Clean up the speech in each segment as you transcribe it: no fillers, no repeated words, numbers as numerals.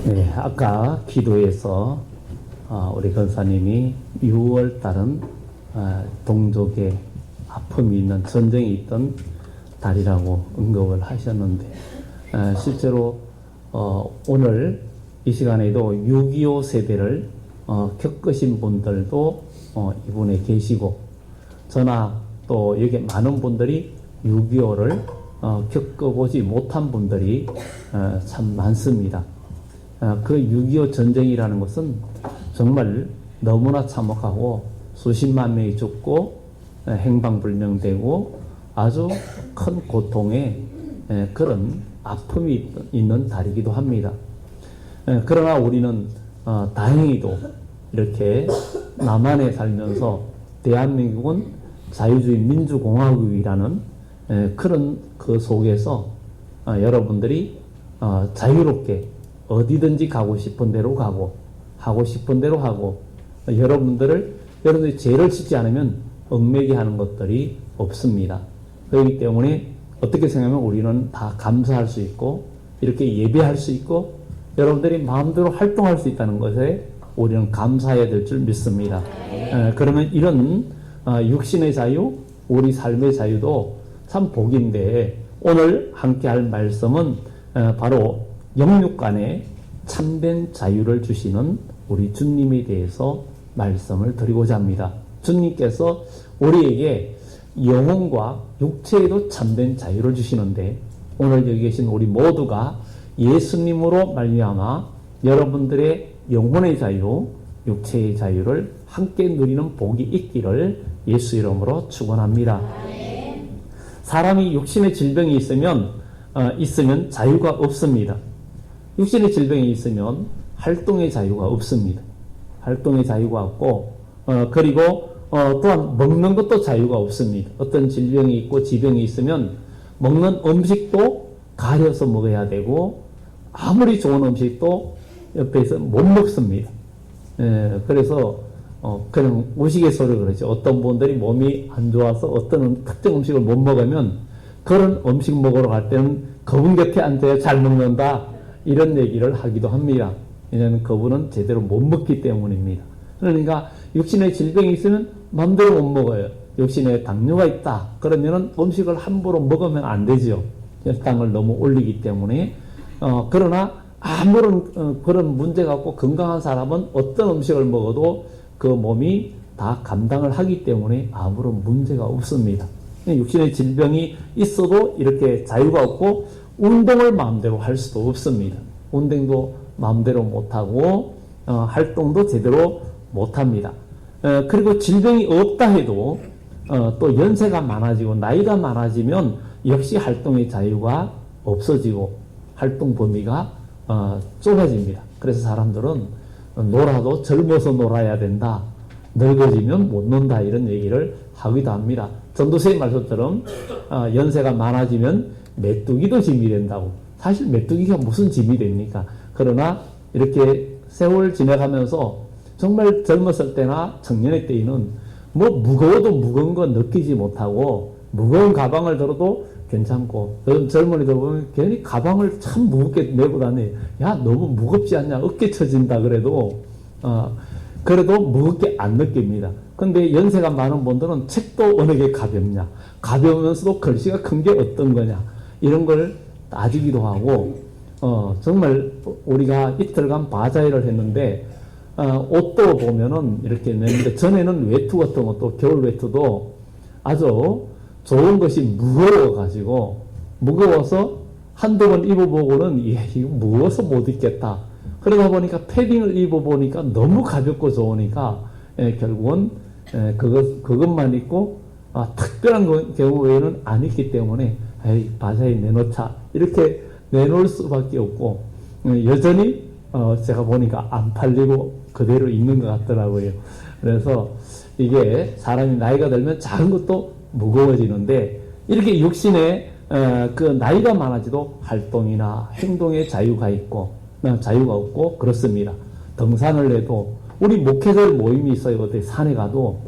네, 아까 기도에서 우리 권사님이 6월 달은 동족의 아픔이 있는 전쟁이 있던 달이라고 언급을 하셨는데 실제로 오늘 이 시간에도 6.25 세대를 겪으신 분들도 이분에 계시고 저나 또 여기 많은 분들이 6.25를 겪어보지 못한 분들이 참 많습니다. 그 6.25 전쟁이라는 것은 정말 너무나 참혹하고 수십만 명이 죽고 행방불명되고 아주 큰 고통의 그런 아픔이 있는 달이기도 합니다. 그러나 우리는 다행히도 이렇게 남한에 살면서 대한민국은 자유주의 민주공화국이라는 그런 그 속에서 여러분들이 자유롭게 어디든지 가고 싶은 대로 가고 하고 싶은 대로 하고 여러분들이 죄를 짓지 않으면 얽매게 하는 것들이 없습니다. 그렇기 때문에 어떻게 생각하면 우리는 다 감사할 수 있고 이렇게 예배할 수 있고 여러분들이 마음대로 활동할 수 있다는 것에 우리는 감사해야 될 줄 믿습니다. 그러면 이런 육신의 자유, 우리 삶의 자유도 참 복인데 오늘 함께 할 말씀은 바로 영육간에 참된 자유를 주시는 우리 주님에 대해서 말씀을 드리고자 합니다. 주님께서 우리에게 영혼과 육체에도 참된 자유를 주시는데 오늘 여기 계신 우리 모두가 예수님으로 말미암아 여러분들의 영혼의 자유, 육체의 자유를 함께 누리는 복이 있기를 예수 이름으로 축원합니다. 사람이 육신의 질병이 있으면 자유가 없습니다. 육신의 질병이 있으면 활동의 자유가 없습니다. 활동의 자유가 없고 그리고 또한 먹는 것도 자유가 없습니다. 어떤 질병이 있고 지병이 있으면 먹는 음식도 가려서 먹어야 되고 아무리 좋은 음식도 옆에서 못 먹습니다. 그래서 그냥 우스갯소리로 그러죠. 어떤 분들이 몸이 안 좋아서 어떤 특정 음식을 못 먹으면 그런 음식 먹으러 갈 때는 그분 곁에 앉아야 잘 먹는다 이런 얘기를 하기도 합니다. 왜냐하면 그분은 제대로 못 먹기 때문입니다. 그러니까 육신의 질병이 있으면 마음대로 못 먹어요. 육신에 당뇨가 있다 그러면은 음식을 함부로 먹으면 안 되죠. 혈당을 너무 올리기 때문에 그러나 아무런 그런 문제가 없고 건강한 사람은 어떤 음식을 먹어도 그 몸이 다 감당을 하기 때문에 아무런 문제가 없습니다. 육신의 질병이 있어도 이렇게 자유가 없고 운동을 마음대로 할 수도 없습니다. 운동도 마음대로 못하고 활동도 제대로 못합니다. 그리고 질병이 없다 해도 또 연세가 많아지고 나이가 많아지면 역시 활동의 자유가 없어지고 활동 범위가 좁아집니다. 그래서 사람들은 놀아도 젊어서 놀아야 된다. 늙어지면 못 논다 이런 얘기를 하기도 합니다. 전도서의 말씀처럼 연세가 많아지면 메뚜기도 짐이 된다고. 사실 메뚜기가 무슨 짐이 됩니까? 그러나 이렇게 세월 지나가면서 정말 젊었을 때나 청년의 때에는 뭐 무거워도 무거운 거 느끼지 못하고 무거운 가방을 들어도 괜찮고 요즘 젊은이들 보면 괜히 가방을 참 무겁게 메고 다녀. 야 너무 무겁지 않냐 어깨 처진다 그래도 무겁게 안 느낍니다. 근데 연세가 많은 분들은 책도 어느 게 가볍냐 가벼우면서도 글씨가 큰 게 어떤 거냐 이런 걸 따지기도 하고 정말 우리가 이틀간 바자회를 했는데 옷도 보면은 이렇게 냈는데 전에는 외투 같은 것도 겨울 외투도 아주 좋은 것이 무거워서 한두 번 입어보고는 이거 무거워서 못 입겠다. 그러다 보니까 패딩을 입어보니까 너무 가볍고 좋으니까 결국은 그것만 입고 특별한 경우 외에는 안 입기 때문에 바자에 내놓자 이렇게 내놓을 수밖에 없고 여전히 제가 보니까 안 팔리고 그대로 있는 것 같더라고요. 그래서 이게 사람이 나이가 들면 작은 것도 무거워지는데 이렇게 육신에 그 나이가 많아지도 활동이나 행동의 자유가 없고 그렇습니다. 등산을 해도 우리 목회자 모임이 있어요. 어때 산에 가도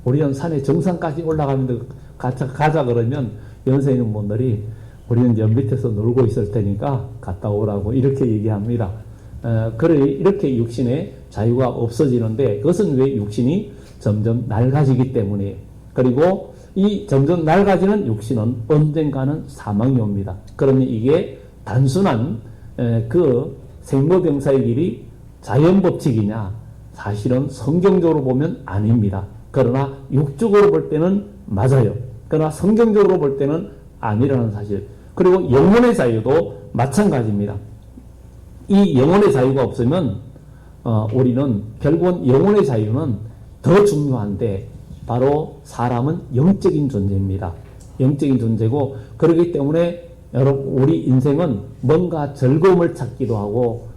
우리는 산에 정상까지 올라가면 가자 그러면 연세 있는 분들이 우리는 연 밑에서 놀고 있을 테니까 갔다 오라고 이렇게 얘기합니다. 이렇게 육신의 자유가 없어지는데, 그것은 왜 육신이 점점 낡아지기 때문에, 그리고 이 점점 낡아지는 육신은 언젠가는 사망이 옵니다. 그러면 이게 단순한 그 생로병사의 길이 자연법칙이냐? 사실은 성경적으로 보면 아닙니다. 그러나 육적으로 볼 때는 맞아요. 그러나 성경적으로 볼 때는 아니라는 사실. 그리고 영혼의 자유도 마찬가지입니다. 이 영혼의 자유가 없으면 우리는 결국은 영혼의 자유는 더 중요한데, 바로 사람은 영적인 존재입니다. 영적인 존재고, 그렇기 때문에 여러분, 우리 인생은 뭔가 즐거움을 찾기도 하고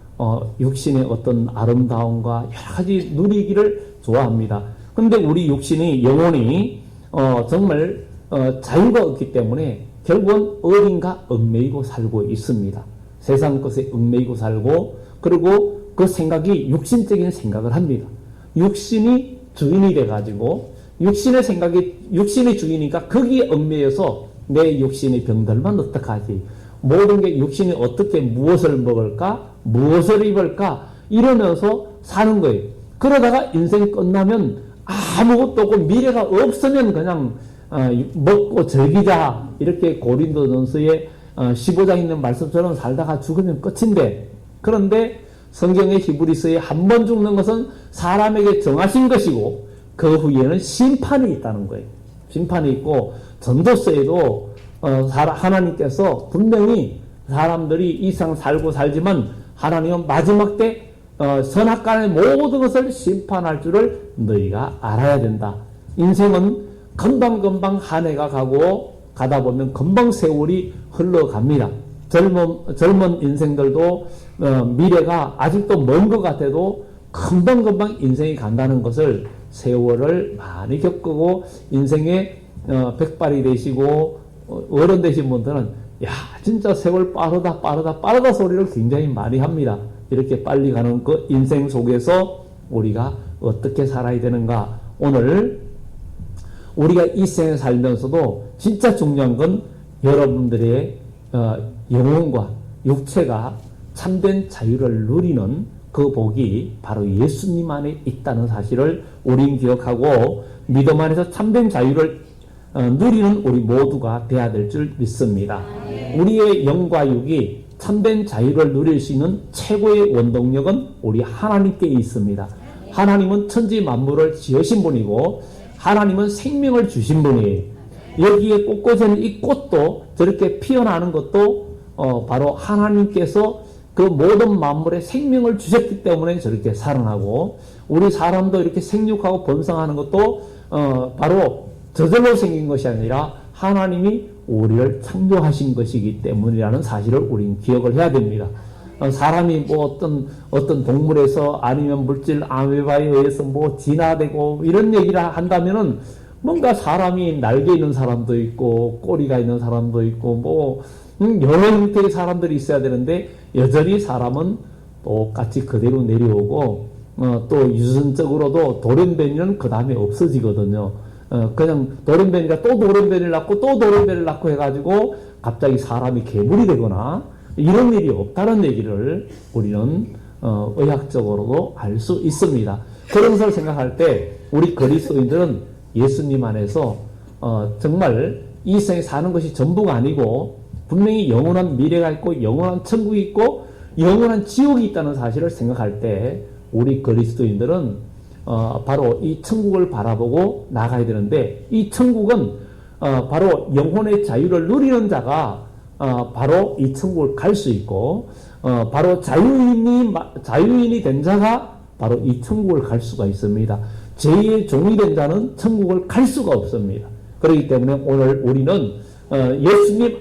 육신의 어떤 아름다움과 여러 가지 누리기를 좋아합니다. 근데 우리 육신이, 영혼이 정말 자유가 없기 때문에 결국은 어딘가 얽매이고 살고 있습니다. 세상 것에 얽매이고 살고, 그리고 그 생각이 육신적인 생각을 합니다. 육신이 주인이 돼가지고, 육신의 생각이, 육신이 주인이니까 거기에 얽매여서 내 육신이 병들면 어떡하지? 모든 게 육신이 어떻게 무엇을 먹을까? 무엇을 입을까? 이러면서 사는 거예요. 그러다가 인생 끝나면 아무것도 없고 미래가 없으면 그냥 먹고 즐기자. 이렇게 고린도전서에 15장 있는 말씀처럼 살다가 죽으면 끝인데, 그런데 성경의 히브리서에 한 번 죽는 것은 사람에게 정하신 것이고 그 후에는 심판이 있다는 거예요. 심판이 있고, 전도서에도 하나님께서 분명히 사람들이 이 세상 살고 살지만 하나님은 마지막 때 선악간의 모든 것을 심판할 줄을 너희가 알아야 된다. 인생은 금방금방 한 해가 가고, 가다 보면 금방 세월이 흘러갑니다. 젊은 인생들도 미래가 아직도 먼 것 같아도 금방금방 인생이 간다는 것을, 세월을 많이 겪고 인생의 백발이 되시고 어른 되신 분들은 야, 진짜 세월 빠르다 소리를 굉장히 많이 합니다. 이렇게 빨리 가는 그 인생 속에서 우리가 어떻게 살아야 되는가? 오늘 우리가 이 생에 살면서도 진짜 중요한 건 여러분들의 영혼과 육체가 참된 자유를 누리는 그 복이 바로 예수님 안에 있다는 사실을 우린 기억하고, 믿음 안에서 참된 자유를 누리는 우리 모두가 되어야 될 줄 믿습니다. 우리의 영과 육이 참된 자유를 누릴 수 있는 최고의 원동력은 우리 하나님께 있습니다. 하나님은 천지 만물을 지으신 분이고, 하나님은 생명을 주신 분이에요. 여기에 꽃꽂이는 이 꽃도 저렇게 피어나는 것도 바로 하나님께서 그 모든 만물에 생명을 주셨기 때문에 저렇게 살아나고, 우리 사람도 이렇게 생육하고 번성하는 것도 바로 저절로 생긴 것이 아니라 하나님이 우리를 창조하신 것이기 때문이라는 사실을 우리는 기억을 해야 됩니다. 사람이 뭐 어떤 동물에서 아니면 물질 아메바에 의해서 뭐 진화되고 이런 얘기를 한다면은 뭔가 사람이 날개 있는 사람도 있고 꼬리가 있는 사람도 있고 뭐 여러 형태의 사람들이 있어야 되는데, 여전히 사람은 똑같이 그대로 내려오고 또 유전적으로도 돌연변이는 그 다음에 없어지거든요. 그냥 돌연변이가 또 돌연변이를 낳고 또 돌연변이를 낳고 해가지고 갑자기 사람이 괴물이 되거나 이런 일이 없다는 얘기를 우리는 의학적으로도 알 수 있습니다. 그런 것을 생각할 때 우리 그리스도인들은 예수님 안에서 정말 이 세상에 사는 것이 전부가 아니고 분명히 영원한 미래가 있고 영원한 천국이 있고 영원한 지옥이 있다는 사실을 생각할 때 우리 그리스도인들은 바로 이 천국을 바라보고 나가야 되는데, 이 천국은 바로 영혼의 자유를 누리는 자가 바로 이 천국을 갈 수 있고, 바로 자유인이 된 자가 바로 이 천국을 갈 수가 있습니다. 제2의 종이 된 자는 천국을 갈 수가 없습니다. 그렇기 때문에 오늘 우리는 예수님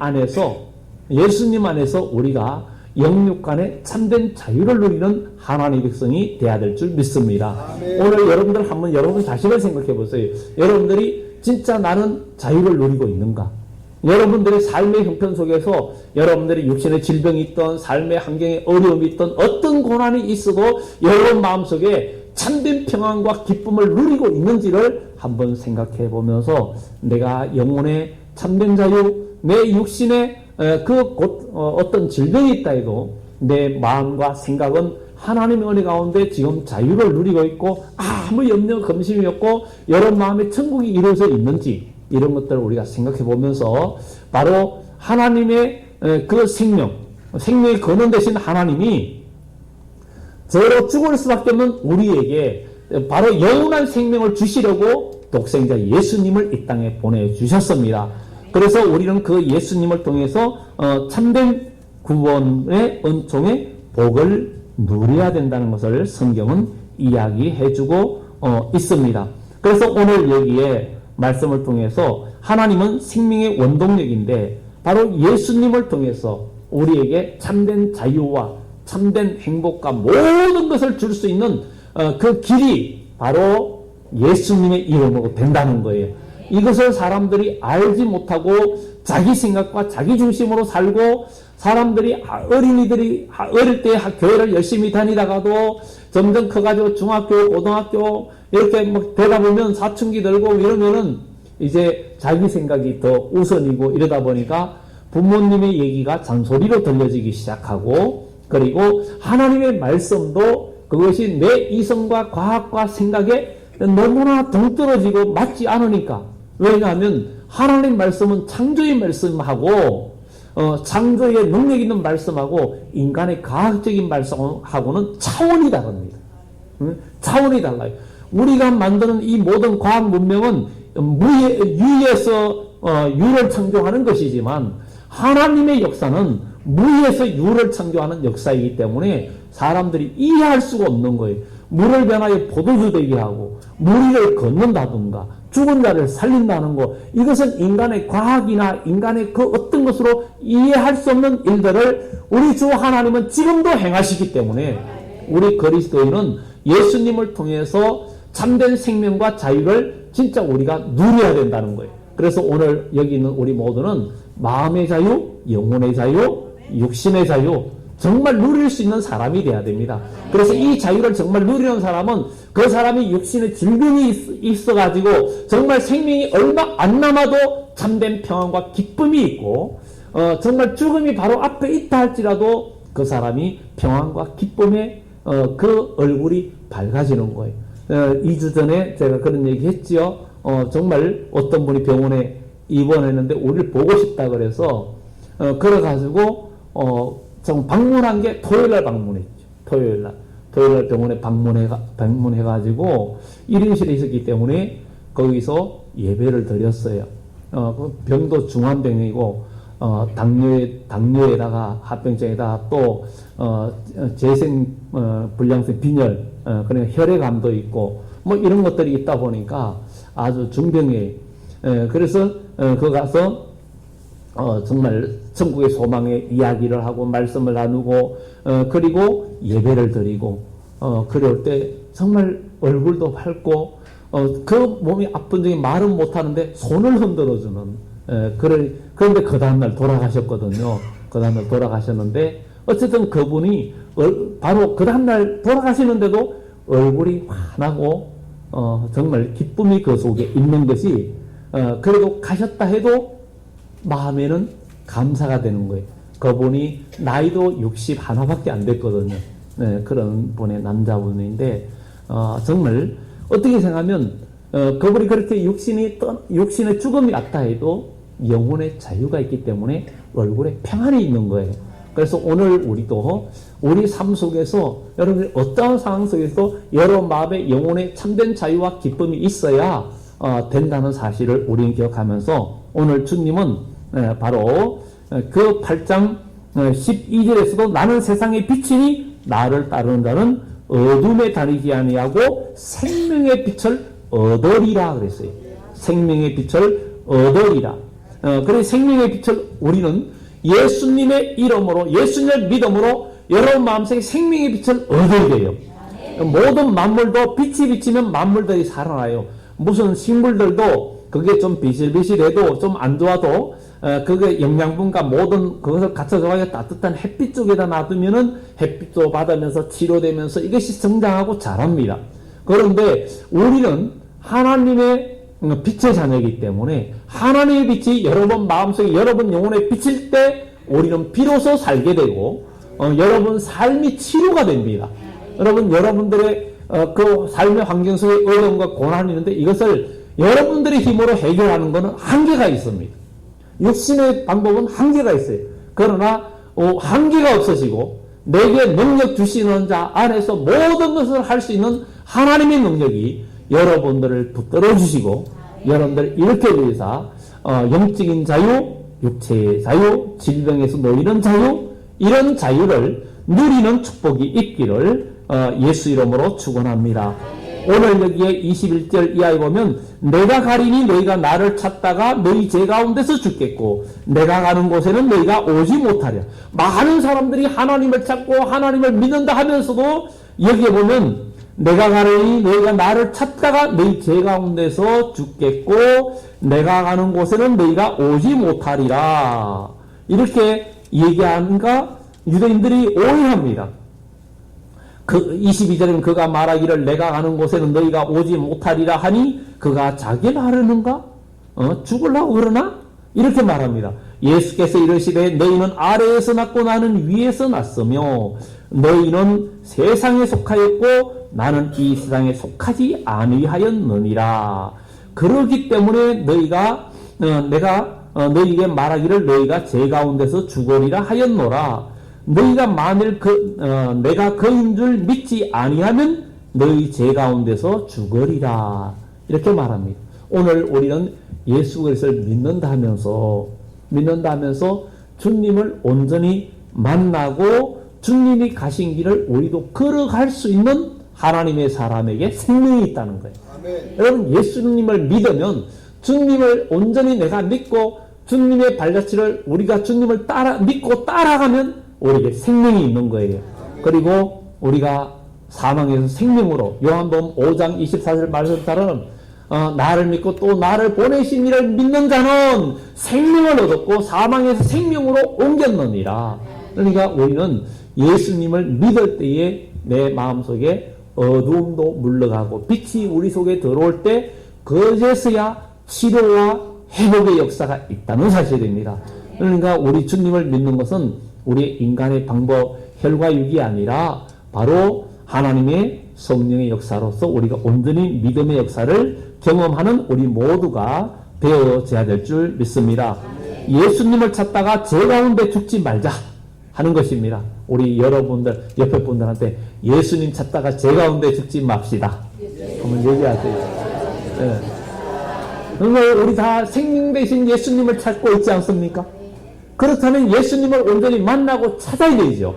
안에서 우리가 영육 간의 참된 자유를 누리는 하나님의 백성이 되어야 될 줄 믿습니다. 아멘. 오늘 여러분들 한번 여러분 자신을 생각해 보세요. 여러분들이 진짜 나는 자유를 누리고 있는가? 여러분들의 삶의 형편 속에서 여러분들이 육신의 질병이 있던 삶의 환경에 어려움이 있던 어떤 고난이 있어도 여러분 마음속에 참된 평안과 기쁨을 누리고 있는지를 한번 생각해 보면서 내가 영혼의 참된 자유, 내 육신의 어떤 질병이 있다 해도 내 마음과 생각은 하나님의 은혜 가운데 지금 자유를 누리고 있고 아무 염려 검심이 없고 여러분 마음에 천국이 이루어져 있는지 이런 것들을 우리가 생각해 보면서 바로 하나님의 그 생명의 근원 되신 하나님이 저로 죽을 수밖에 없는 우리에게 바로 영원한 생명을 주시려고 독생자 예수님을 이 땅에 보내주셨습니다. 그래서 우리는 그 예수님을 통해서 참된 구원의 은총의 복을 누려야 된다는 것을 성경은 이야기해주고 있습니다. 그래서 오늘 여기에 말씀을 통해서 하나님은 생명의 원동력인데 바로 예수님을 통해서 우리에게 참된 자유와 참된 행복과 모든 것을 줄 수 있는 그 길이 바로 예수님의 이름으로 된다는 거예요. 이것을 사람들이 알지 못하고 자기 생각과 자기 중심으로 살고 사람들이 어린이들이 어릴 때 교회를 열심히 다니다가도 점점 커가지고 중학교, 고등학교 이렇게 막 되다 보면 사춘기 들고 이러면은 이제 자기 생각이 더 우선이고 이러다 보니까 부모님의 얘기가 잔소리로 들려지기 시작하고 그리고 하나님의 말씀도 그것이 내 이성과 과학과 생각에 너무나 동떨어지고 맞지 않으니까 왜냐하면 하나님 말씀은 창조의 말씀하고 창조의 능력 있는 말씀하고 인간의 과학적인 말씀하고는 차원이 다릅니다. 차원이 달라요. 우리가 만드는 이 모든 과학 문명은 유에서 유를 창조하는 것이지만 하나님의 역사는 무에서 유를 창조하는 역사이기 때문에 사람들이 이해할 수가 없는 거예요. 물을 변하여 포도주 되게 하고 무리를 걷는다든가 죽은 자를 살린다는 것 이것은 인간의 과학이나 인간의 그 어떤 것으로 이해할 수 없는 일들을 우리 주 하나님은 지금도 행하시기 때문에 우리 그리스도인은 예수님을 통해서 참된 생명과 자유를 진짜 우리가 누려야 된다는 거예요. 그래서 오늘 여기 있는 우리 모두는 마음의 자유, 영혼의 자유, 육신의 자유 정말 누릴 수 있는 사람이 돼야 됩니다. 그래서 이 자유를 정말 누리는 사람은 그 사람이 육신에 질병이 있어가지고 정말 생명이 얼마 안 남아도 참된 평안과 기쁨이 있고 정말 죽음이 바로 앞에 있다 할지라도 그 사람이 평안과 기쁨에 그 얼굴이 밝아지는 거예요. 2주 전에 제가 그런 얘기 했지요. 정말 어떤 분이 병원에 입원했는데 우리를 보고 싶다 그래서 그래가지고 좀 방문한 게 토요일날 방문했죠. 토요일날 병원에 방문해가지고 1인실에 있었기 때문에 거기서 예배를 드렸어요. 그 병도 중환병이고 당뇨에다가 합병증에다가 또 재생 불량성 빈혈 그러니까 혈액암도 있고 뭐 이런 것들이 있다 보니까 아주 중병이에요. 그래서 그 가서 정말 천국의 소망의 이야기를 하고 말씀을 나누고 그리고 예배를 드리고 그럴 때 정말 얼굴도 밝고 그 몸이 아픈 중에 말은 못하는데 손을 흔들어주는 그런데 그 다음날 돌아가셨거든요. 그 다음날 돌아가셨는데 어쨌든 그분이 바로 그 다음날 돌아가시는데도 얼굴이 환하고 정말 기쁨이 그 속에 있는 것이 그래도 가셨다 해도 마음에는 감사가 되는 거예요. 그분이 나이도 61밖에 안 됐거든요. 네, 그런 분의 남자분인데 정말 어떻게 생각하면 그분이 그렇게 육신의 죽음이 왔다 해도 영혼의 자유가 있기 때문에 얼굴에 평안이 있는 거예요. 그래서 오늘 우리도 우리 삶 속에서 여러분들 어떠한 상황 속에서 여러분 마음에 영혼의 참된 자유와 기쁨이 있어야 된다는 사실을 우리는 기억하면서 오늘 주님은 바로 그 8장 12절에서도 나는 세상의 빛이니 나를 따르는 자는 어둠에 다니지 아니하고 생명의 빛을 얻으리라 그랬어요. 생명의 빛을 얻으리라. 그래서 생명의 빛을 우리는 예수님의 이름으로 예수님을 믿음으로 여러분 마음속에 생명의 빛을 얻어야 돼요. 모든 만물도 빛이 비치면 만물들이 살아나요. 무슨 식물들도 그게 좀 비실비실해도 좀 안 좋아도 그게 영양분과 모든 그것을 갖춰져가지고 따뜻한 햇빛 쪽에다 놔두면은 햇빛도 받으면서 치료되면서 이것이 성장하고 자랍니다. 그런데 우리는 하나님의 빛의 자녀이기 때문에 하나님의 빛이 여러분 마음속에 여러분 영혼에 비칠 때 우리는 비로소 살게 되고 여러분 삶이 치료가 됩니다. 여러분, 여러분들의 그 삶의 환경 속에 어려움과 고난이 있는데 이것을 여러분들의 힘으로 해결하는 것은 한계가 있습니다. 육신의 방법은 한계가 있어요. 그러나 한계가 없어지고 내게 능력 주시는 자 안에서 모든 것을 할 수 있는 하나님의 능력이 여러분들을 붙들어 주시고 여러분들 이렇게 위해서 영적인 자유, 육체의 자유, 질병에서 놓이는 자유, 이런 자유를 누리는 축복이 있기를 예수 이름으로 축원합니다. 오늘 여기에 21절 이하에 보면 내가 가리니 너희가 나를 찾다가 너희 제 가운데서 죽겠고 내가 가는 곳에는 너희가 오지 못하랴. 많은 사람들이 하나님을 찾고 하나님을 믿는다 하면서도 여기에 보면 내가 가리니 너희가 나를 찾다가 너희 제 가운데서 죽겠고 내가 가는 곳에는 너희가 오지 못하리라. 이렇게 얘기하니까 유대인들이 오해합니다. 그 22절에는 그가 말하기를 내가 가는 곳에는 너희가 오지 못하리라 하니 그가 자기를 하려는가? 죽으려고 그러나? 이렇게 말합니다. 예수께서 이르시되 너희는 아래에서 났고 나는 위에서 났으며 너희는 세상에 속하였고 나는 이 세상에 속하지 아니하였느니라. 그러기 때문에 너희가 내가 너희에게 말하기를 너희가 제 가운데서 죽으리라 하였노라. 너희가 만일 내가 그인 줄 믿지 아니하면 너희 제 가운데서 죽으리라. 이렇게 말합니다. 오늘 우리는 예수 그리스도를 믿는다 하면서 주님을 온전히 만나고 주님이 가신 길을 우리도 걸어갈 수 있는 하나님의 사람에게 생명이 있다는 거예요. 아멘. 여러분, 예수님을 믿으면 주님을 온전히 내가 믿고 주님의 발자취를 우리가 주님을 믿고 따라가면 우리에게 생명이 있는 거예요. 그리고 우리가 사망에서 생명으로 요한복음 5장 24절 말씀처럼 나를 믿고 또 나를 보내신 이를 믿는 자는 생명을 얻었고 사망에서 생명으로 옮겼느니라. 그러니까 우리는 예수님을 믿을 때에 내 마음속에 어두움도 물러가고 빛이 우리 속에 들어올 때 그제서야 치료와 회복의 역사가 있다는 사실입니다. 그러니까 우리 주님을 믿는 것은 우리 인간의 방법, 혈과육이 아니라 바로 하나님의 성령의 역사로서 우리가 온전히 믿음의 역사를 경험하는 우리 모두가 되어져야 될 줄 믿습니다. 예수님을 찾다가 제 가운데 죽지 말자 하는 것입니다. 우리 여러분들, 옆에 분들한테 예수님 찾다가 제 가운데 죽지 맙시다. 한번 얘기하세요. 네. 그러면 우리 다 생명 대신 예수님을 찾고 있지 않습니까? 그렇다면 예수님을 온전히 만나고 찾아야 되죠.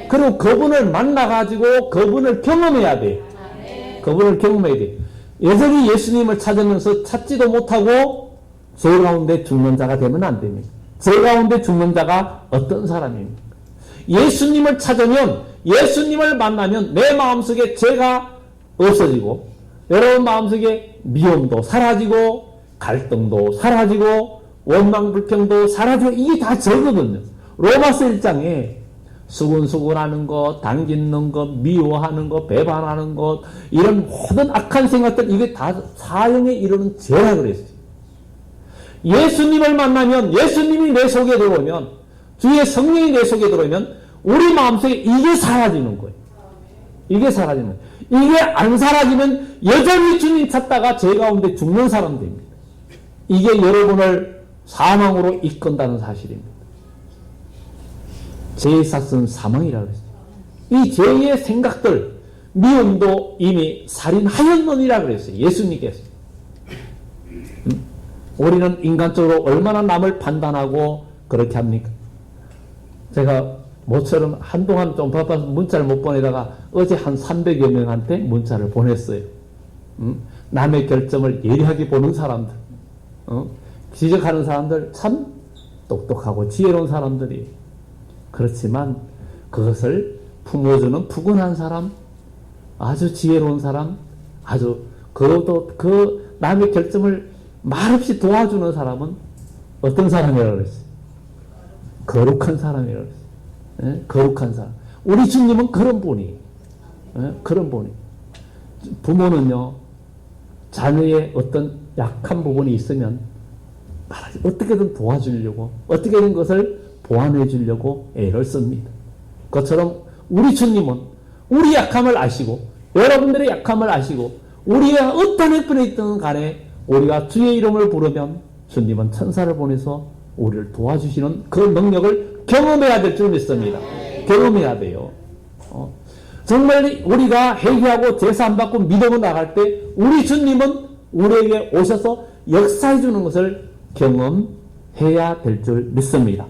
그리고 그분을 만나가지고 그분을 경험해야 돼. 그분을 경험해야 돼. 여전히 예수님을 찾으면서 찾지도 못하고 제 가운데 죽는 자가 되면 안 됩니다. 제 가운데 죽는 자가 어떤 사람입니까? 예수님을 찾으면, 예수님을 만나면 내 마음속에 죄가 없어지고 여러분 마음속에 미움도 사라지고 갈등도 사라지고 원망 불평도 사라지고 이게 다 저거든요. 로마서 1장에 수군수군하는 것, 당짓는 것, 미워하는 것, 배반하는 것, 이런 모든 악한 생각들 이게 다 사형에 이르는 죄라 그랬어요. 예수님을 만나면, 예수님이 내 속에 들어오면, 주의 성령이 내 속에 들어오면 우리 마음속에 이게 사라지는 거예요. 이게 사라지는 거예요. 이게 안 사라지면 여전히 주님 찾다가 죄 가운데 죽는 사람 됩니다. 이게 여러분을 사망으로 이끈다는 사실입니다. 죄의 삭은 사망이라고 했어요. 이 죄의 생각들, 미움도 이미 살인하였느니라 그랬어요. 예수님께서. 우리는 인간적으로 얼마나 남을 판단하고 그렇게 합니까? 제가 모처럼 한동안 좀 바빠서 문자를 못 보내다가 어제 한 300여 명한테 문자를 보냈어요. 남의 결정을 예리하게 보는 사람들, 지적하는 사람들 참 똑똑하고 지혜로운 사람들이. 그렇지만 그것을 품어주는 푸근한 사람, 아주 지혜로운 사람, 아주 그 남의 결정을 말없이 도와주는 사람은 어떤 사람이라고 그랬어요? 거룩한 사람이라고 그랬어요. 예? 거룩한 사람. 우리 주님은 그런 분이에요. 예? 그런 분이. 부모는요, 자녀의 어떤 약한 부분이 있으면 어떻게든 도와주려고, 어떻게든 것을 보완해 주려고 애를 씁니다. 그처럼 우리 주님은 우리 약함을 아시고 여러분들의 약함을 아시고 우리가 어떤 형편에 있든 간에 우리가 주의 이름을 부르면 주님은 천사를 보내서 우리를 도와주시는 그 능력을 경험해야 될 줄 믿습니다. 경험해야 돼요. 정말 우리가 회개하고 제사 안 받고 믿음을 나갈 때 우리 주님은 우리에게 오셔서 역사해 주는 것을 경험해야 될 줄 믿습니다.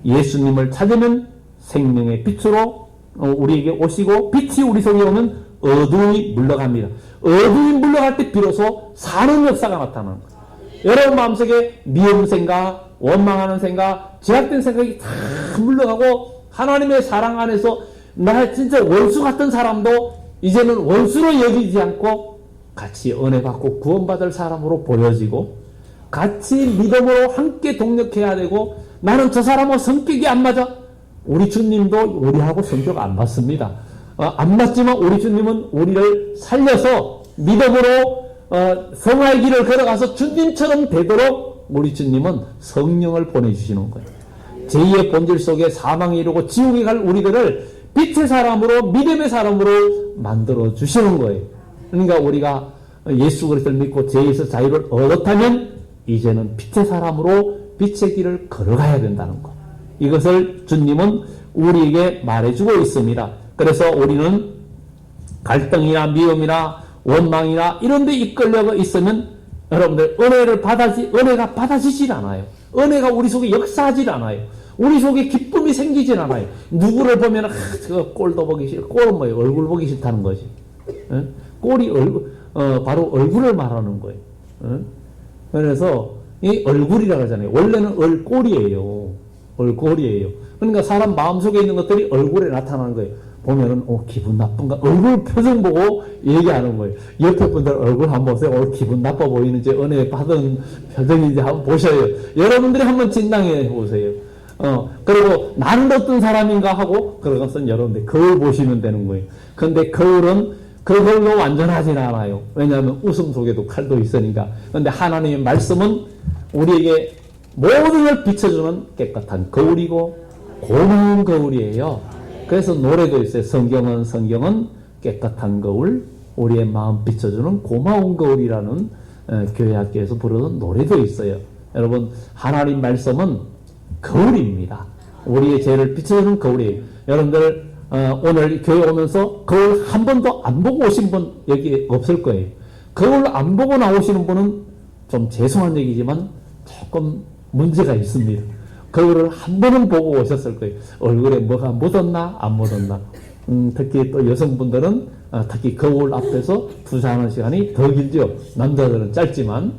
예수님을 찾으면 생명의 빛으로 우리에게 오시고 빛이 우리 속에 오면 어둠이 물러갑니다. 어둠이 물러갈 때 비로소 사는 역사가 나타나는 거예요. 여러분 마음속에 미움 생각, 원망하는 생각, 죄악된 생각이 다 물러가고 하나님의 사랑 안에서 나 진짜 원수 같은 사람도 이제는 원수로 여기지 않고 같이 은혜 받고 구원받을 사람으로 보여지고 같이 믿음으로 함께 동력해야 되고 나는 저 사람하고 성격이 안 맞아. 우리 주님도 우리하고 성격 안 맞습니다. 안 맞지만 우리 주님은 우리를 살려서 믿음으로 성화의 길을 걸어가서 주님처럼 되도록 우리 주님은 성령을 보내주시는 거예요. 제2의 본질 속에 사망에 이르고 지옥에 갈 우리들을 빛의 사람으로 믿음의 사람으로 만들어 주시는 거예요. 그러니까 우리가 예수 그리스도를 믿고 죄에서 자유를 얻었다면 이제는 빛의 사람으로 빛의 길을 걸어가야 된다는 것. 이것을 주님은 우리에게 말해주고 있습니다. 그래서 우리는 갈등이나 미움이나 원망이나 이런 데 이끌려 있으면 여러분들 은혜가 받아지질 않아요. 은혜가 우리 속에 역사하질 않아요. 우리 속에 기쁨이 생기질 않아요. 누구를 보면 저 꼴도 보기 싫어. 꼴은 뭐예요? 얼굴 보기 싫다는 거지. 꼴이 바로 얼굴을 말하는 거예요. 그래서 이 얼굴이라고 하잖아요. 원래는 꼴이에요. 얼굴이에요. 그러니까 사람 마음속에 있는 것들이 얼굴에 나타나는 거예요. 보면은 기분 나쁜가? 얼굴 표정 보고 얘기하는 거예요. 옆에 분들 얼굴 한번 보세요. 기분 나빠 보이는지 은혜 받은 표정인지 한번 보셔요. 여러분들이 한번 진단해 보세요. 그리고 나는 어떤 사람인가 하고 그것은 여러분들 거울 보시면 되는 거예요. 근데 거울은 그걸로 완전하진 않아요. 왜냐하면 웃음 속에도 칼도 있으니까. 근데 하나님의 말씀은 우리에게 모든 걸 비춰주는 깨끗한 거울이고 고마운 거울이에요. 그래서 노래도 있어요. 성경은 깨끗한 거울, 우리의 마음 비춰주는 고마운 거울이라는 교회 학교에서 부르는 노래도 있어요. 여러분 하나님 말씀은 거울입니다. 우리의 죄를 비춰주는 거울이에요. 여러분들 오늘 교회 오면서 거울 한 번도 안 보고 오신 분 여기 없을 거예요. 거울 안 보고 나오시는 분은 좀 죄송한 얘기지만 조금 문제가 있습니다. 거울을 한 번은 보고 오셨을 거예요. 얼굴에 뭐가 묻었나 안 묻었나. 특히 또 여성분들은 특히 거울 앞에서 투자하는 시간이 더 길죠. 남자들은 짧지만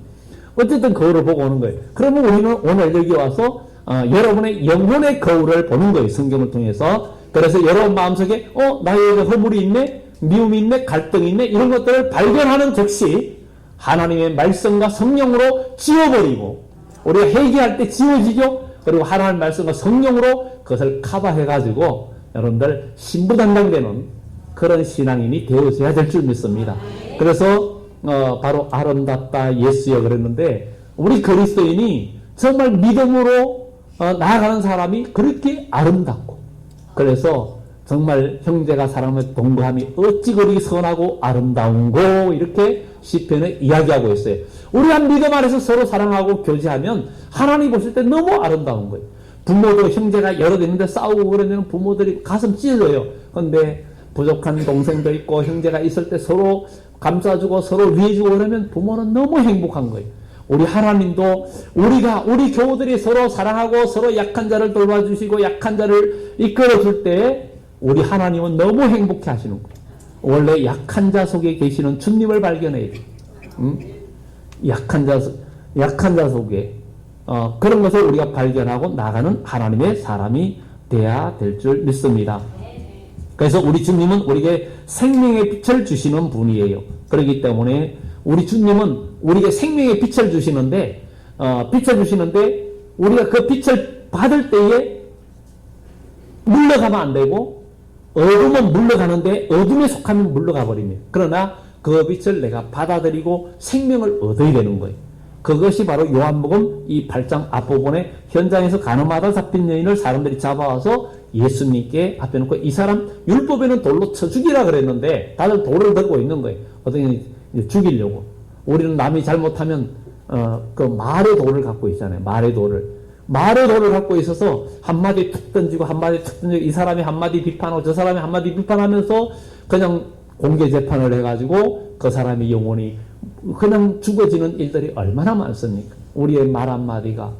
어쨌든 거울을 보고 오는 거예요. 그러면 우리는 오늘 여기 와서 여러분의 영혼의 거울을 보는 거예요. 성경을 통해서. 그래서 여러분 마음속에 나에게 허물이 있네, 미움이 있네, 갈등이 있네, 이런 것들을 발견하는 즉시 하나님의 말씀과 성령으로 지워버리고 우리가 회개할 때 지워지죠. 그리고 하나님의 말씀과 성령으로 그것을 커버해가지고 여러분들 신부단장되는 그런 신앙인이 되어져야 될 줄 믿습니다. 그래서 바로 아름답다 예수여 그랬는데 우리 그리스도인이 정말 믿음으로 나아가는 사람이 그렇게 아름답고 그래서 정말 형제가 사람의 동거함이 어찌 그리 선하고 아름다운고 이렇게 시편에 이야기하고 있어요. 우리가 믿음 안에서 서로 사랑하고 교제하면 하나님 보실 때 너무 아름다운 거예요. 부모도 형제가 여러 개 있는데 싸우고 그러면 부모들이 가슴 찔러요. 그런데 부족한 동생도 있고 형제가 있을 때 서로 감싸주고 서로 위해주고 그러면 부모는 너무 행복한 거예요. 우리 하나님도 우리 교우들이 서로 사랑하고 서로 약한 자를 돌봐주시고 약한 자를 이끌어줄 때 우리 하나님은 너무 행복해 하시는 거예요. 원래 약한 자 속에 계시는 주님을 발견해야 돼요. 약한 자 속에 그런 것을 우리가 발견하고 나가는 하나님의 사람이 돼야 될 줄 믿습니다. 그래서 우리 주님은 우리에게 생명의 빛을 주시는 분이에요. 그렇기 때문에 우리 주님은 우리에게 생명의 빛을 주시는데 우리가 그 빛을 받을 때에 물러가면 안 되고 어둠은 물러가는데 어둠에 속하면 물러가 버립니다. 그러나 그 빛을 내가 받아들이고 생명을 얻어야 되는 거예요. 그것이 바로 요한복음 이 8장 앞부분에 현장에서 가늠하다 잡힌 여인을 사람들이 잡아와서 예수님께 앞에 놓고 이 사람 율법에는 돌로 쳐 죽이라 그랬는데 다들 돌을 들고 있는 거예요. 어떻게 죽이려고. 우리는 남이 잘못하면 그 말의 돌을 갖고 있잖아요. 말의 돌을 갖고 있어서 한마디 툭 던지고 한마디 툭 던지고 이 사람이 한마디 비판하고 저 사람이 한마디 비판하면서 그냥 공개 재판을 해가지고 그 사람이 영원히 그냥 죽어지는 일들이 얼마나 많습니까? 우리의 말 한마디가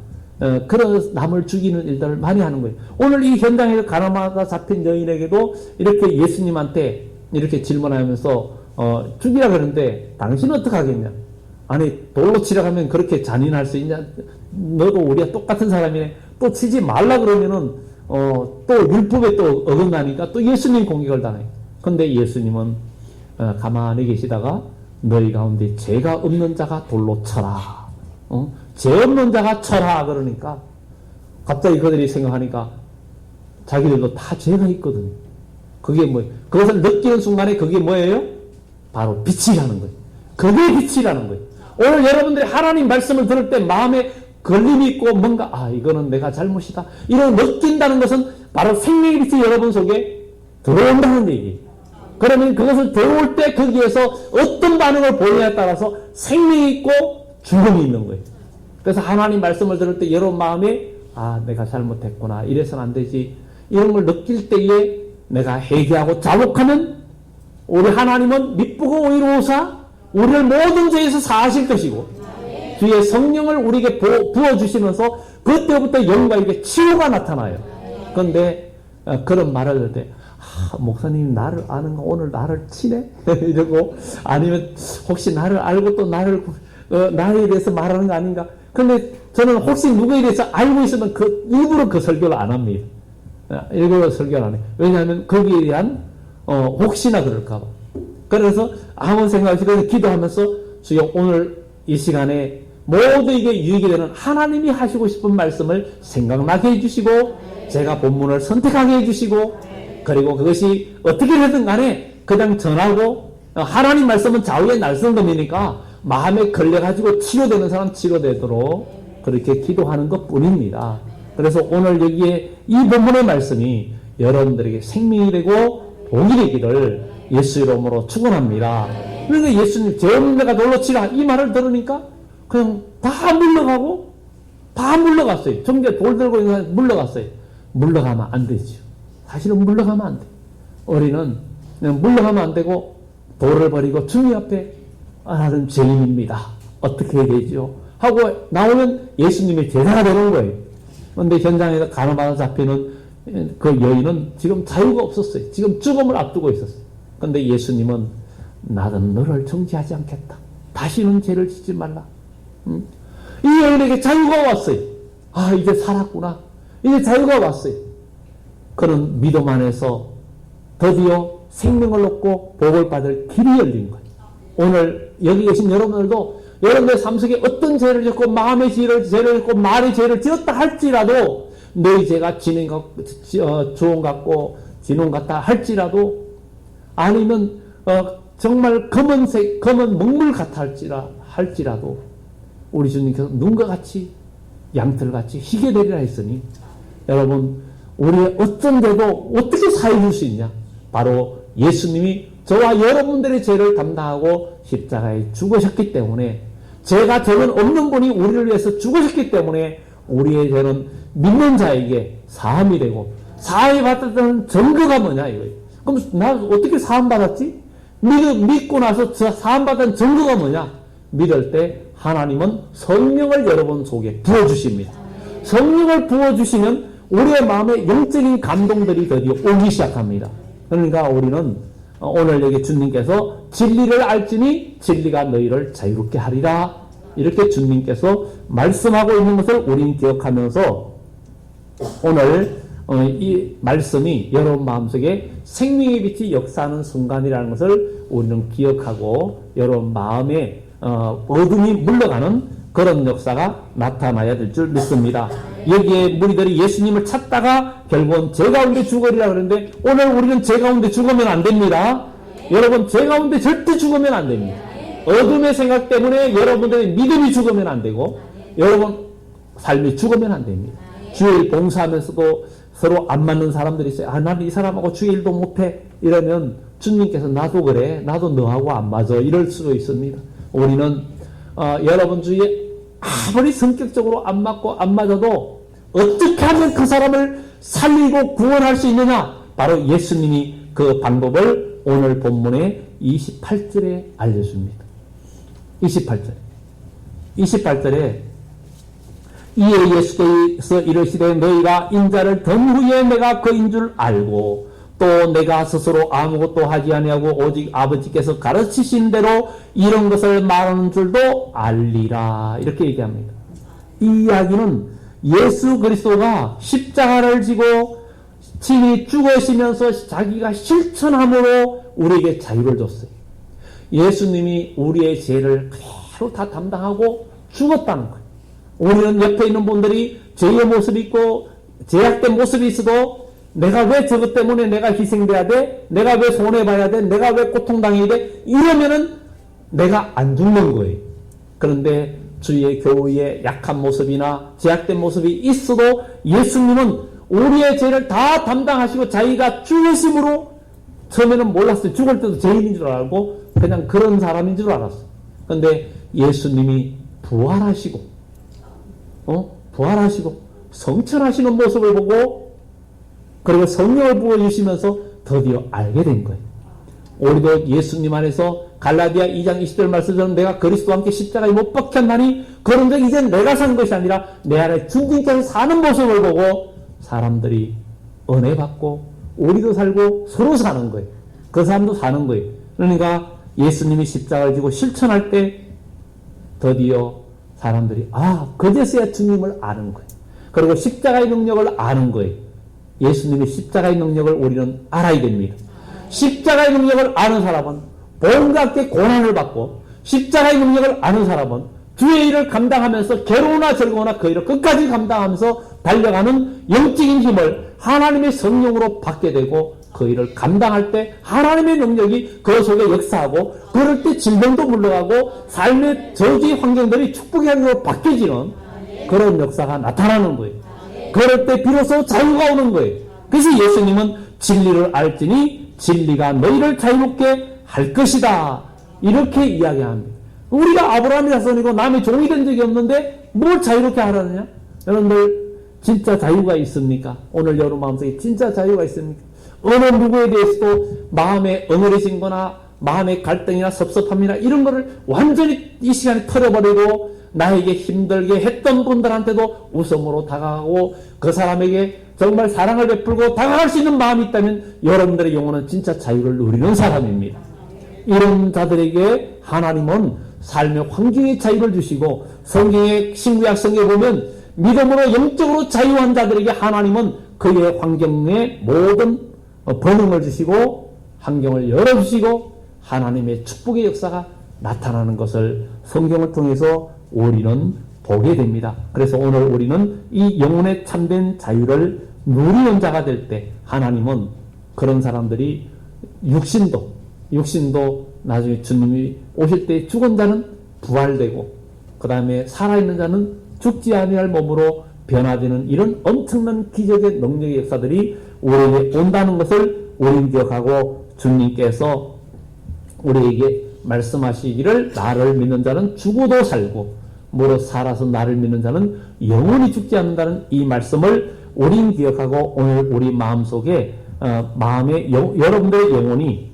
그런 남을 죽이는 일들을 많이 하는 거예요. 오늘 이 현장에서 가늠하다 잡힌 여인에게도 이렇게 예수님한테 이렇게 질문하면서 죽이라 그러는데 당신은 어떻게 하겠냐? 아니 돌로 치라 하면 그렇게 잔인할 수 있냐? 너도 우리가 똑같은 사람이네. 또 치지 말라 그러면은 또 율법에 또 어긋나니까 또 예수님 공격을 당해. 근데 예수님은 가만히 계시다가 너희 가운데 죄가 없는 자가 돌로 쳐라. 죄 없는 자가 쳐라 그러니까 갑자기 그들이 생각하니까 자기들도 다 죄가 있거든. 그게 뭐 그것을 느끼는 순간에 그게 뭐예요? 바로 빛이라는 거예요. 그게 빛이라는 거예요. 오늘 여러분들이 하나님 말씀을 들을 때 마음에 걸림이 있고 뭔가 이거는 내가 잘못이다 이런 느낀다는 것은 바로 생명의 빛이 여러분 속에 들어온다는 얘기예요. 그러면 그것을 들어올 때 거기에서 어떤 반응을 보이냐에 따라서 생명이 있고 죽음이 있는 거예요. 그래서 하나님 말씀을 들을 때 여러분 마음에 내가 잘못했구나 이래서는 안 되지 이런 걸 느낄 때에 내가 회개하고 자복하면 우리 하나님은 미쁘고 의로우사 우리를 모든 죄에서 사하실 것이고 주의 성령을 우리에게 부어주시면서 그때부터 영광에게 치유가 나타나요. 그런데 그런 말을 할 때 목사님 나를 아는가 오늘 나를 치네 이러고 아니면 혹시 나를 알고 또 나에 대해서 말하는 거 아닌가. 근데 저는 혹시 누구에 대해서 알고 있으면 일부러 그 설교를 안 합니다. 일부러 설교를 안 해요. 왜냐하면 거기에 대한 혹시나 그럴까봐. 그래서 아무 생각 없이 그래서 기도하면서 주여 오늘 이 시간에 모두에게 유익이 되는 하나님이 하시고 싶은 말씀을 생각나게 해주시고 제가 본문을 선택하게 해주시고 그리고 그것이 어떻게 되든 간에 그냥 전하고 하나님 말씀은 좌우의 날성검이니까 마음에 걸려가지고 치료되는 사람 치료되도록 그렇게 기도하는 것 뿐입니다. 그래서 오늘 여기에 이 본문의 말씀이 여러분들에게 생명이 되고 복이 되기를 예수 이름으로 축원합니다. 그런데 예수님 죄 없는 자가 돌로 치라 이 말을 들으니까 그냥 다 물러갔어요. 정죄 돌 들고 있는 사람이 물러갔어요. 물러가면 안 되죠. 사실은 물러가면 안 돼. 우리는 그냥 물러가면 안 되고 돌을 버리고 주님 앞에 나는 죄인입니다. 어떻게 해야 되죠? 하고 나오면 예수님의 제사가 되는 거예요. 그런데 현장에서 가늠하다 잡히는 그 여인은 지금 자유가 없었어요. 지금 죽음을 앞두고 있었어요. 그런데 예수님은 나는 너를 정죄하지 않겠다. 다시는 죄를 짓지 말라. 이 여인에게 자유가 왔어요. 이제 살았구나. 이제 자유가 왔어요. 그런 믿음 안에서 드디어 생명을 얻고 복을 받을 길이 열린 거예요. 오늘 여기 계신 여러분들도 여러분의 삶 속에 어떤 죄를 짓고 마음의 죄를 짓고 말의 죄를 지었다 할지라도 너희 죄가 주홍 같고 진홍 같다 할지라도 아니면 정말 검은 먹물 같아 할지라도 우리 주님께서 눈과 같이 양털같이 희게 되리라 했으니 여러분 우리의 어떤 죄도 어떻게 사해 줄 수 있냐? 바로 예수님이 저와 여러분들의 죄를 담당하고 십자가에 죽으셨기 때문에 죄가 저는 없는 분이 우리를 위해서 죽으셨기 때문에 우리의 죄는 믿는 자에게 사함이 되고 사함이 받았다는 증거가 뭐냐 이거예요. 그럼 나 어떻게 사함 받았지? 믿고 나서 사함 받은 증거가 뭐냐? 믿을 때 하나님은 성령을 여러분 속에 부어주십니다. 성령을 부어주시면 우리의 마음에 영적인 감동들이 드디어 오기 시작합니다. 그러니까 우리는 오늘 여기 주님께서 진리를 알지니 진리가 너희를 자유롭게 하리라 이렇게 주님께서 말씀하고 있는 것을 우리는 기억하면서 오늘 이 말씀이 여러분 마음속에 생명의 빛이 역사하는 순간이라는 것을 우리는 기억하고 여러분 마음에 어둠이 물러가는 그런 역사가 나타나야 될 줄 믿습니다. 여기에 무리들이 예수님을 찾다가 결국은 죄 가운데 죽으리라 그러는데 오늘 우리는 죄 가운데 죽으면 안 됩니다. 여러분 죄 가운데 절대 죽으면 안 됩니다. 어둠의 생각 때문에 여러분들의 믿음이 죽으면 안 되고 여러분 삶이 죽으면 안 됩니다. 주일 봉사하면서도 서로 안 맞는 사람들이 있어요. 아, 나는 이 사람하고 주의 일도 못해. 이러면 주님께서 나도 그래. 나도 너하고 안 맞아. 이럴 수도 있습니다. 우리는 여러분 주위에 아무리 성격적으로 안 맞고 안 맞아도 어떻게 하면 그 사람을 살리고 구원할 수 있느냐? 바로 예수님이 그 방법을 오늘 본문의 28절에 알려줍니다. 28절에 이에 예수께서 이르시되 너희가 인자를 던 후에 내가 그인 줄 알고 또 내가 스스로 아무것도 하지 아니하고 오직 아버지께서 가르치신 대로 이런 것을 말하는 줄도 알리라. 이렇게 얘기합니다. 이 이야기는 예수 그리스도가 십자가를 지고 친히 죽으시면서 자기가 실천함으로 우리에게 자유를 줬어요. 예수님이 우리의 죄를 그대로 다 담당하고 죽었다는 거예요. 우리는 옆에 있는 분들이 죄의 모습이 있고 제약된 모습이 있어도 내가 왜 저것 때문에 내가 희생돼야 돼? 내가 왜 손해봐야 돼? 내가 왜 고통당해야 돼? 이러면은 내가 안 죽는 거예요. 그런데 주의 교회의 약한 모습이나 제약된 모습이 있어도 예수님은 우리의 죄를 다 담당하시고 자기가 죽으심으로 처음에는 몰랐어요. 죽을 때도 죄인인 줄 알고 그냥 그런 사람인 줄 알았어요. 그런데 예수님이 부활하시고 성천하시는 모습을 보고 그리고 성령을 부어주시면서 드디어 알게 된 거예요. 우리도 예수님 안에서 갈라디아 2장 20절 말씀처럼 내가 그리스도와 함께 십자가에 못 박혔나니 그런데 이제 내가 산 것이 아니라 내 안에 주님께서 사는 모습을 보고 사람들이 은혜 받고 우리도 살고 서로 사는 거예요. 그 사람도 사는 거예요. 그러니까 예수님이 십자가를 지고 실천할 때 드디어 사람들이 그제서야 주님을 아는 거예요. 그리고 십자가의 능력을 아는 거예요. 예수님의 십자가의 능력을 우리는 알아야 됩니다. 십자가의 능력을 아는 사람은 온갖 게 고난을 받고 십자가의 능력을 아는 사람은 주의 일을 감당하면서 괴로우나 즐거우나 그 일을 끝까지 감당하면서 달려가는 영적인 힘을 하나님의 성령으로 받게 되고 그 일을 감당할 때 하나님의 능력이 그 속에 역사하고 그럴 때 질병도 물러가고 삶의 저주의 환경들이 축복의 환경으로 바뀌어지는 그런 역사가 나타나는 거예요. 그럴 때 비로소 자유가 오는 거예요. 그래서 예수님은 진리를 알지니 진리가 너희를 자유롭게 할 것이다. 이렇게 이야기합니다. 우리가 아브라함의 자손이고 남의 종이 된 적이 없는데 뭘 자유롭게 하라느냐? 여러분들 진짜 자유가 있습니까? 오늘 여러분 마음속에 진짜 자유가 있습니까? 어느 누구에 대해서도 마음에 응어리진 거나 마음의 갈등이나 섭섭함이나 이런 거를 완전히 이 시간에 털어버리고 나에게 힘들게 했던 분들한테도 웃음으로 다가가고 그 사람에게 정말 사랑을 베풀고 다가갈 수 있는 마음이 있다면 여러분들의 영혼은 진짜 자유를 누리는 사람입니다. 이런 자들에게 하나님은 삶의 환경의 자유를 주시고 성경의 신구약 성경에 보면 믿음으로 영적으로 자유한 자들에게 하나님은 그의 환경에 모든 번영을 주시고 환경을 열어주시고 하나님의 축복의 역사가 나타나는 것을 성경을 통해서 우리는 보게 됩니다. 그래서 오늘 우리는 이 영혼의 참된 자유를 누리는 자가 될 때 하나님은 그런 사람들이 육신도 나중에 주님이 오실 때 죽은 자는 부활되고 그 다음에 살아있는 자는 죽지 아니할 몸으로 변화되는 이런 엄청난 기적의 능력의 역사들이 우리에게 온다는 것을 우리는 기억하고 주님께서 우리에게 말씀하시기를 나를 믿는 자는 죽어도 살고 무릇 살아서 나를 믿는 자는 영원히 죽지 않는다는 이 말씀을 우린 기억하고 오늘 우리 마음속에 여러분들의 영혼이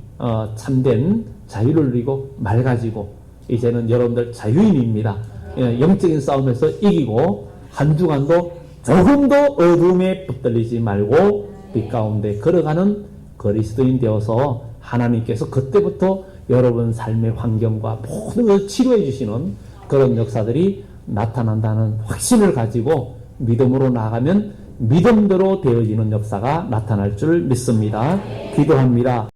참된 자유를 누리고 맑아지고 이제는 여러분들 자유인입니다. 영적인 싸움에서 이기고 한 주간도 조금도 어둠에 붙들리지 말고 빛 가운데 걸어가는 그리스도인 되어서 하나님께서 그때부터 여러분 삶의 환경과 모든 것을 치료해 주시는 그런 역사들이 나타난다는 확신을 가지고 믿음으로 나아가면 믿음대로 되어지는 역사가 나타날 줄 믿습니다. 기도합니다.